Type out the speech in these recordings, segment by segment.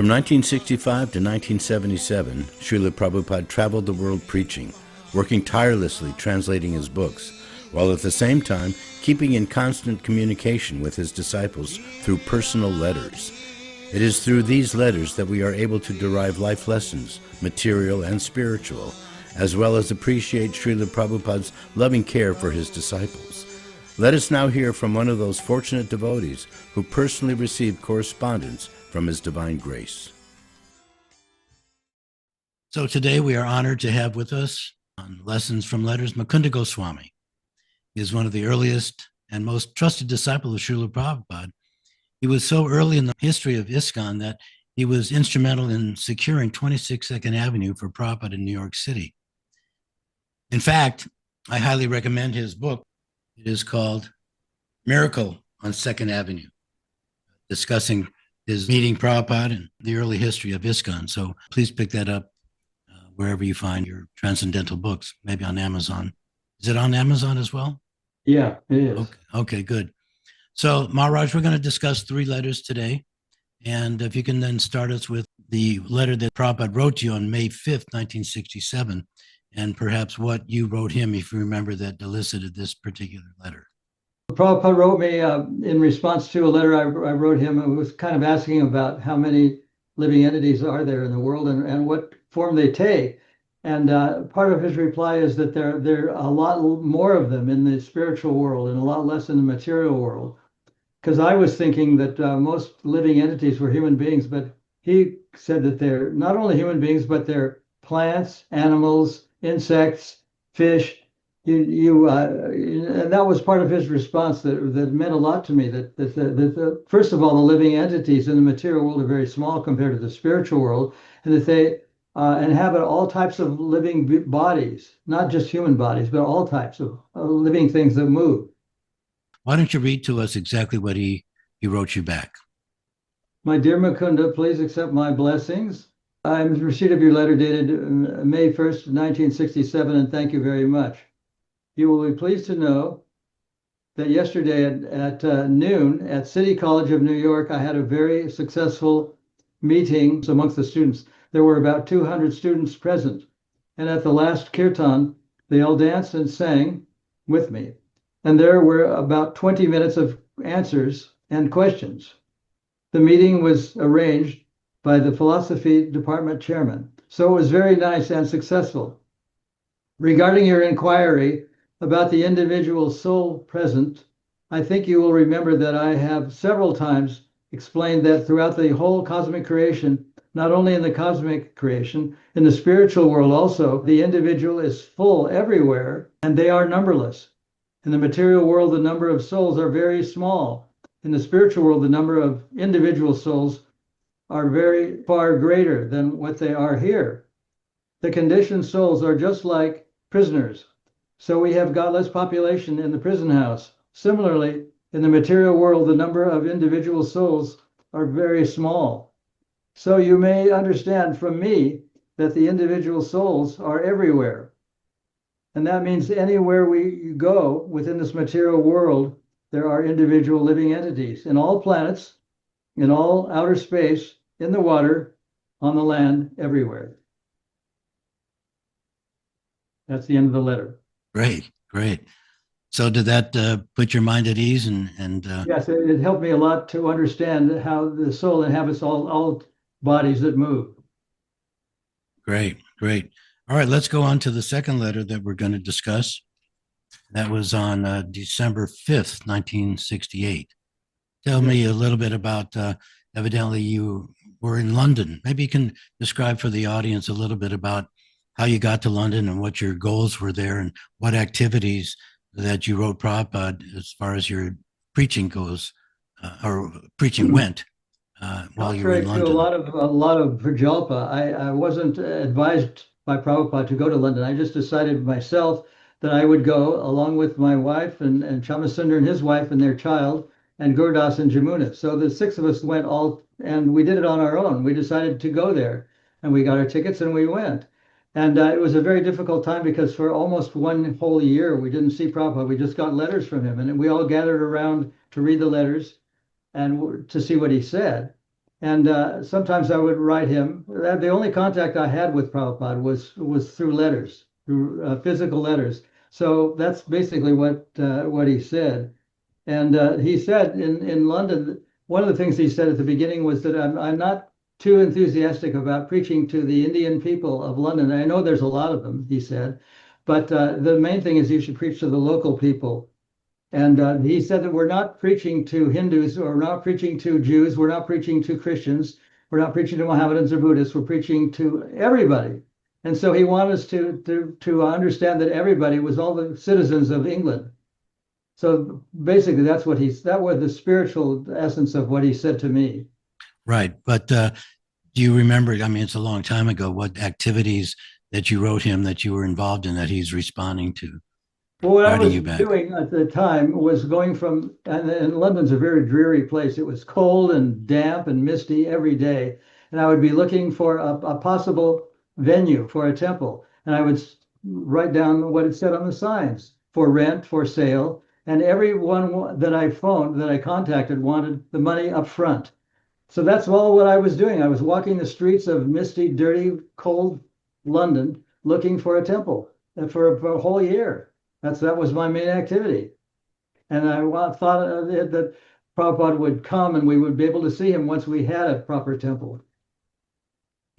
From 1965 to 1977, Srila Prabhupada traveled the world preaching, working tirelessly translating his books, while at the same time keeping in constant communication with his disciples through personal letters. It is through these letters that we are able to derive life lessons, material and spiritual, as well as appreciate Srila Prabhupada's loving care for his disciples. Let us now hear from one of those fortunate devotees who personally received correspondence from His Divine Grace. So today we are honored to have with us on Lessons from Letters, Mukunda Goswami. He is one of the earliest and most trusted disciples of Srila Prabhupada. He was so early in the history of ISKCON that he was instrumental in securing 26 Second Avenue for Prabhupada in New York City. In fact, I highly recommend his book. It is called Miracle on Second Avenue, discussing his meeting Prabhupada and the early history of ISKCON. So please pick that up wherever you find your transcendental books, maybe on Amazon. Is it on Amazon as well? Yeah, it is. Okay, good. So Maharaj, we're going to discuss 3 letters today. And if you can then start us with the letter that Prabhupada wrote to you on May 5th, 1967, and perhaps what you wrote him, if you remember, that elicited this particular letter. Prabhupada wrote me in response to a letter I wrote him. I was kind of asking about how many living entities are there in the world and what form they take. And part of his reply is that there are a lot more of them in the spiritual world and a lot less in the material world. Because I was thinking that most living entities were human beings, but he said that they're not only human beings, but they're plants, animals, insects, fish. And that was part of his response that meant a lot to me. That first of all, the living entities in the material world are very small compared to the spiritual world, and that they inhabit all types of living bodies, not just human bodies, but all types of living things that move. Why don't you read to us exactly what he wrote you back? My dear Mukunda, please accept my blessings. I'm in receipt of your letter dated May 1st, 1967, and thank you very much. You will be pleased to know that yesterday at noon at City College of New York, I had a very successful meeting amongst the students. There were about 200 students present. And at the last kirtan, they all danced and sang with me. And there were about 20 minutes of answers and questions. The meeting was arranged by the philosophy department chairman. So it was very nice and successful. Regarding your inquiry about the individual soul present, I think you will remember that I have several times explained that throughout the whole cosmic creation, not only in the cosmic creation, in the spiritual world also, the individual is full everywhere, and they are numberless. In the material world, the number of souls are very small. In the spiritual world, the number of individual souls are very far greater than what they are here. The conditioned souls are just like prisoners. So we have got less population in the prison house. Similarly, in the material world, the number of individual souls are very small. So you may understand from me that the individual souls are everywhere. And that means anywhere we go within this material world, there are individual living entities in all planets, in all outer space, in the water, on the land, everywhere. That's the end of the letter. Great. So did that put your mind at ease? Yes, it helped me a lot to understand how the soul inhabits all bodies that move. Great. All right, let's go on to the second letter that we're going to discuss. That was on December 5th, 1968. Tell me a little bit about, evidently you were in London. Maybe you can describe for the audience a little bit about how you got to London and what your goals were there and what activities that you wrote Prabhupada as far as your preaching goes, or preaching went while you were in London. To a lot of Prajalpa, I wasn't advised by Prabhupada to go to London. I just decided myself that I would go along with my wife and Chamasundar and his wife and their child and Gurdas and Jamuna. So the 6 of us went all, and we did it on our own. We decided to go there and we got our tickets and we went. And it was a very difficult time because for almost one whole year, we didn't see Prabhupada. We just got letters from him and we all gathered around to read the letters and to see what he said. And sometimes I would write him. The only contact I had with Prabhupada was through letters, through physical letters. So that's basically what he said. And he said in London, one of the things he said at the beginning was that I'm not too enthusiastic about preaching to the Indian people of London. I know there's a lot of them, he said, but the main thing is you should preach to the local people. And he said that we're not preaching to Hindus, or we're not preaching to Jews, we're not preaching to Christians, we're not preaching to Mohammedans or Buddhists, we're preaching to everybody. And so he wanted us to understand that everybody was all the citizens of England. So basically, that was the spiritual essence of what he said to me. Right. But do you remember? I mean, it's a long time ago. What activities that you wrote him that you were involved in that he's responding to, Well, what I writing was you back? doing at the time was going from, and London's a very dreary place. It was cold and damp and misty every day. And I would be looking for a possible venue for a temple. And I would write down what it said on the signs for rent, for sale. And everyone that I phoned, that I contacted, wanted the money up front. So that's all what I was doing. I was walking the streets of misty, dirty, cold London looking for a temple for a whole year. That was my main activity. And I thought that Prabhupada would come and we would be able to see him once we had a proper temple.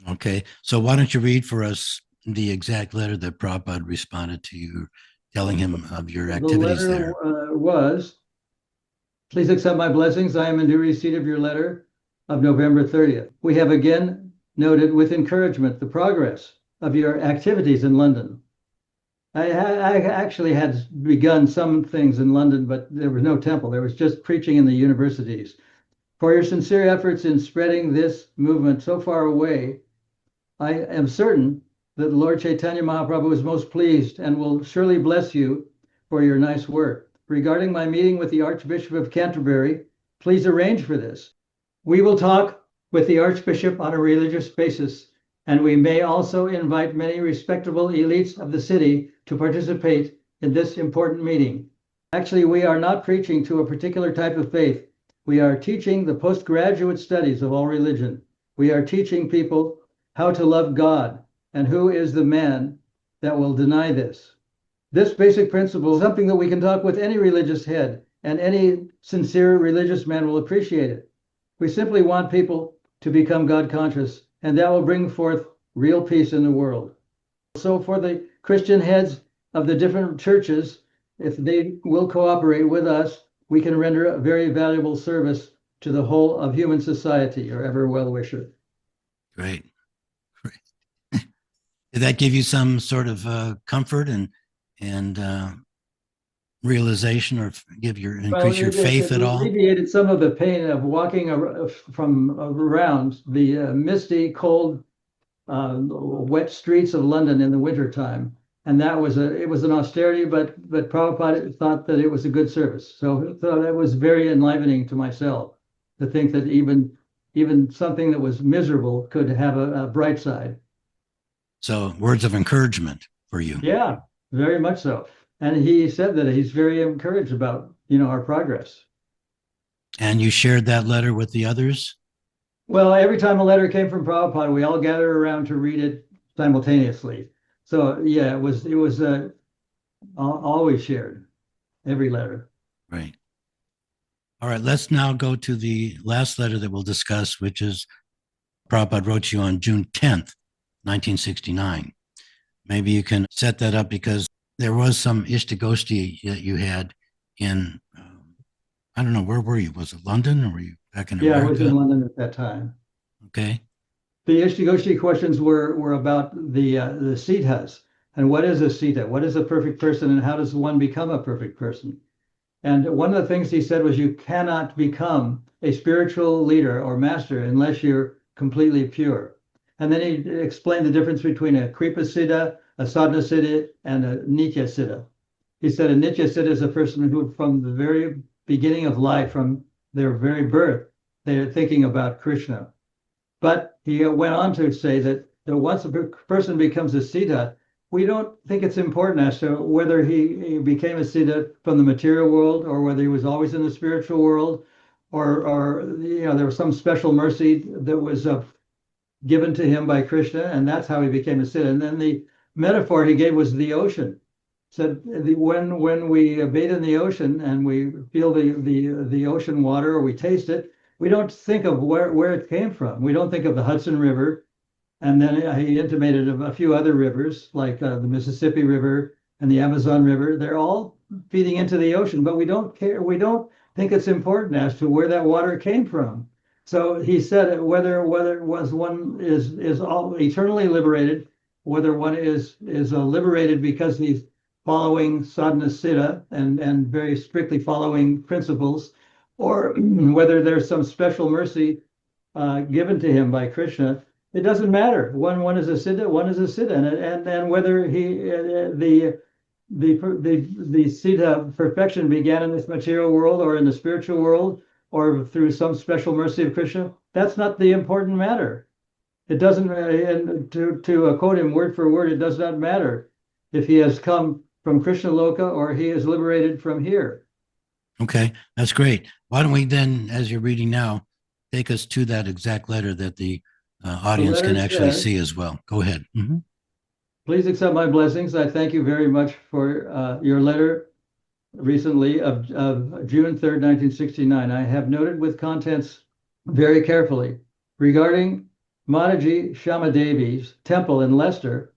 Okay. So why don't you read for us the exact letter that Prabhupada responded to you, telling him of your The activities letter there? was, please accept my blessings. I am in due receipt of your letter of November 30th. We have again noted with encouragement the progress of your activities in London. I actually had begun some things in London, but there was no temple. There was just preaching in the universities. For your sincere efforts in spreading this movement so far away, I am certain that Lord Chaitanya Mahaprabhu is most pleased and will surely bless you for your nice work. Regarding my meeting with the Archbishop of Canterbury, please arrange for this. We will talk with the Archbishop on a religious basis, and we may also invite many respectable elites of the city to participate in this important meeting. Actually, we are not preaching to a particular type of faith. We are teaching the postgraduate studies of all religion. We are teaching people how to love God and who is the man that will deny this. This basic principle is something that we can talk with any religious head, and any sincere religious man will appreciate it. We simply want people to become God conscious, and that will bring forth real peace in the world. So for the Christian heads of the different churches, if they will cooperate with us, we can render a very valuable service to the whole of human society, or ever well-wisher. Great. Great. Did that give you some sort of comfort and realization, or increase your faith It at all? alleviated some of the pain of walking from around the misty, cold, wet streets of London in the wintertime. And it was an austerity, but Prabhupada thought that it was a good service. So that was very enlivening to myself, to think that even something that was miserable could have a bright side. So words of encouragement for you. Yeah, very much so. And he said that he's very encouraged about, our progress. And you shared that letter with the others? Well, every time a letter came from Prabhupada, we all gathered around to read it simultaneously. So yeah, it was always shared, every letter. Right. All right, let's now go to the last letter that we'll discuss, which is Prabhupada wrote you on June 10th, 1969. Maybe you can set that up, because there was some Ishtagoshti that you had in, I don't know, where were you? Was it London, or were you back in Yeah, I was in America? London at that time. Okay. The Ishtagoshti questions were about the siddhas. And what is a siddha? What is a perfect person, and how does one become a perfect person? And one of the things he said was, you cannot become a spiritual leader or master unless you're completely pure. And then he explained the difference between a kripa siddha, a sadhana siddha, and a nitya siddha. He said a nitya siddha is a person who, from the very beginning of life, from their very birth, they're thinking about Krishna. But he went on to say that once a person becomes a siddha, we don't think it's important as to whether he became a siddha from the material world, or whether he was always in the spiritual world, there was some special mercy that was given to him by Krishna, and that's how he became a Siddha. And then the metaphor he gave was the ocean. Said when we bathe in the ocean and we feel the ocean water or we taste it, we don't think of where it came from. We don't think of the Hudson River, and then he intimated of a few other rivers like the Mississippi River and the Amazon River. They're all feeding into the ocean, but we don't care. We don't think it's important as to where that water came from. So he said whether it was one is all eternally liberated, whether one is liberated because he's following sadhana siddha and very strictly following principles, or whether there's some special mercy given to him by Krishna. It doesn't matter. One is a siddha, one is a siddha, and whether the siddha perfection began in this material world or in the spiritual world or through some special mercy of Krishna, that's not the important matter. It doesn't, and to quote him word for word, it does not matter if he has come from Krishna Loka or he is liberated from here. Okay, that's great. Why don't we then, as you're reading now, take us to that exact letter that the audience can actually see as well. Go ahead. Mm-hmm. Please accept my blessings. I thank you very much for your letter recently of June 3rd, 1969. I have noted with contents very carefully. Regarding Mataji Shamadevi's temple in Leicester,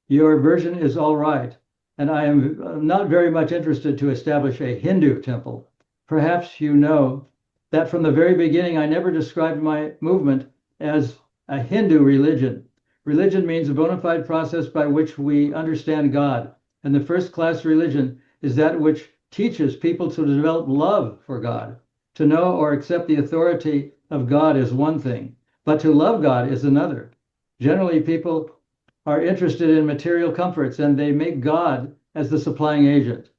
your version is all right, and I am not very much interested to establish a Hindu temple. Perhaps you know that from the very beginning, I never described my movement as a Hindu religion. Religion means a bona fide process by which we understand God, and the first-class religion is that which teaches people to develop love for God. To know or accept the authority of God is one thing, but to love God is another. Generally, people are interested in material comforts and they make God as the supplying agent.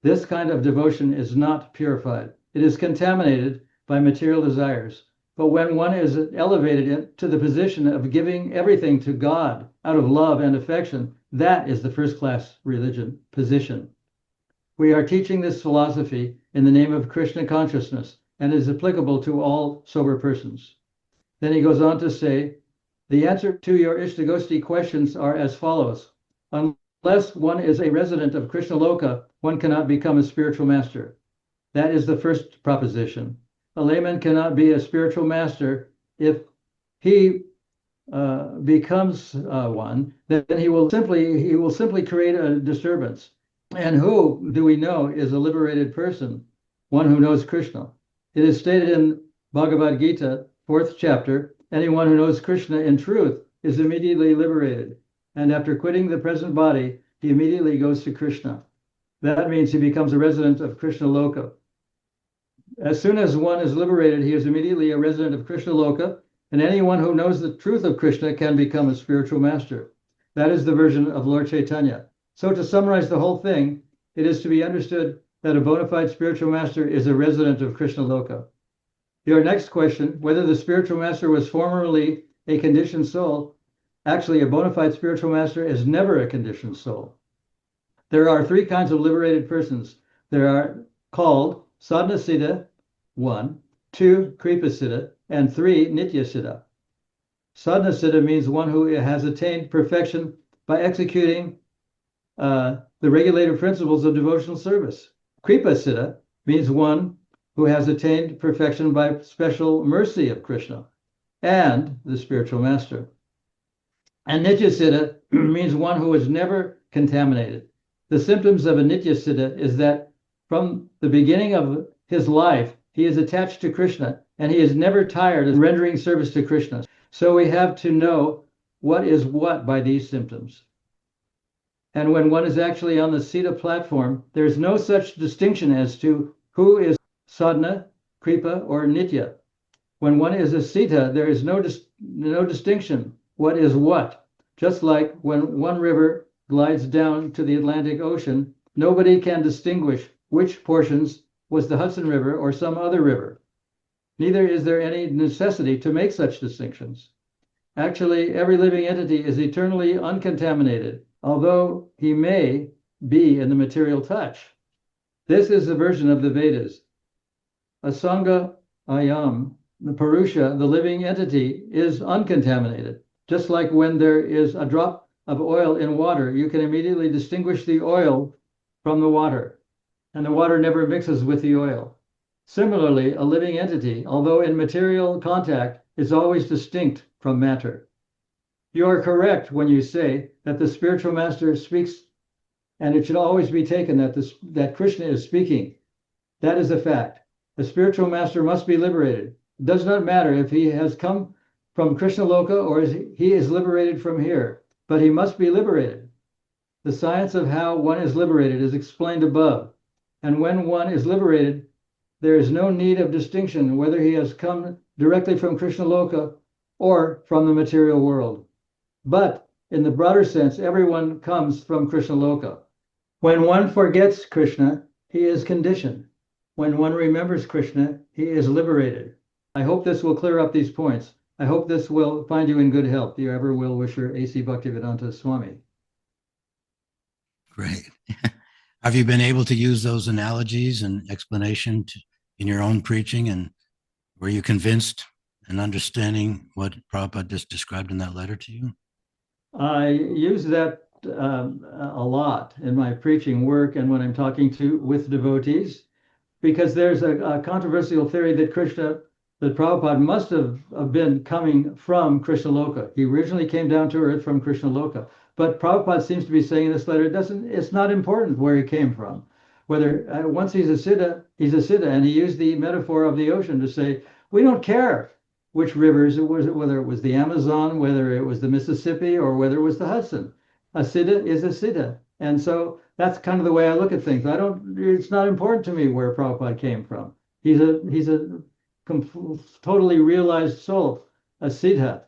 This kind of devotion is not purified. It is contaminated by material desires. But when one is elevated to the position of giving everything to God out of love and affection, that is the first-class religion position. We are teaching this philosophy in the name of Krishna consciousness and is applicable to all sober persons. Then he goes on to say, the answer to your Ishtagosti questions are as follows. Unless one is a resident of Krishna Loka, one cannot become a spiritual master. That is the first proposition. A layman cannot be a spiritual master if he becomes one. Then he will simply create a disturbance. And who do we know is a liberated person? One who knows Krishna. It is stated in Bhagavad Gita, 4th chapter, anyone who knows Krishna in truth is immediately liberated. And after quitting the present body, he immediately goes to Krishna. That means he becomes a resident of Krishna Loka. As soon as one is liberated, he is immediately a resident of Krishna Loka, and anyone who knows the truth of Krishna can become a spiritual master. That is the version of Lord Chaitanya. So to summarize the whole thing, it is to be understood that a bona fide spiritual master is a resident of Krishna Loka. Your next question, whether the spiritual master was formerly a conditioned soul, actually a bona fide spiritual master is never a conditioned soul. There are three kinds of liberated persons. There are called sadhana siddha, 1, 2, kripa siddha, and 3, nitya siddha. Sadhana siddha means one who has attained perfection by executing the regulative principles of devotional service. Kripa siddha means one who has attained perfection by special mercy of Krishna and the spiritual master. And nitya siddha means one who is never contaminated. The symptoms of a nitya siddha is that from the beginning of his life, he is attached to Krishna and he is never tired of rendering service to Krishna. So we have to know what is what by these symptoms. And when one is actually on the Siddha platform, there's no such distinction as to who is sadhana, kripa, or nitya. When one is a Siddha, there is no distinction what is what. Just like when one river glides down to the Atlantic Ocean, nobody can distinguish which portions was the Hudson River or some other river. Neither is there any necessity to make such distinctions. Actually, every living entity is eternally uncontaminated, although he may be in the material touch. This is the version of the Vedas. Asanga ayam, the Purusha, the living entity, is uncontaminated. Just like when there is a drop of oil in water, you can immediately distinguish the oil from the water, and the water never mixes with the oil. Similarly, a living entity, although in material contact, is always distinct from matter. You are correct when you say that the spiritual master speaks, and it should always be taken that Krishna is speaking. That is a fact. The spiritual master must be liberated. It does not matter if he has come from Krishna Loka or he is liberated from here, but he must be liberated. The science of how one is liberated is explained above. And when one is liberated, there is no need of distinction whether he has come directly from Krishna Loka or from the material world. But in the broader sense, everyone comes from Krishna Loka. When one forgets Krishna, he is conditioned. When one remembers Krishna, he is liberated. I hope this will clear up these points. I hope this will find you in good health. Your ever will wisher, A.C. Bhaktivedanta Swami. Great. Have you been able to use those analogies and explanation in your own preaching? And were you convinced and understanding what Prabhupada just described in that letter to you? I use that a lot in my preaching work and when I'm talking with devotees, because there's a controversial theory that Prabhupada must have been coming from Krishna Loka. He originally came down to earth from Krishna Loka. But Prabhupada seems to be saying in this letter, it's not important where he came from. Whether once he's a Siddha, he's a Siddha. And he used the metaphor of the ocean to say, we don't care which rivers it was, whether it was the Amazon, whether it was the Mississippi, or whether it was the Hudson. A Siddha is a Siddha. And so that's kind of the way I look at things. It's not important to me where Prabhupada came from. He's a totally realized soul, a Siddha.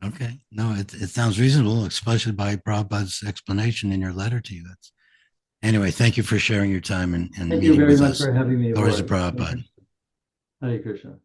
Okay. No, it sounds reasonable, especially by Prabhupada's explanation in your letter to you. Anyway, thank you for sharing your time and Thank you meeting very with much us. for having me Glories to aboard. Prabhupada. Hare Krishna.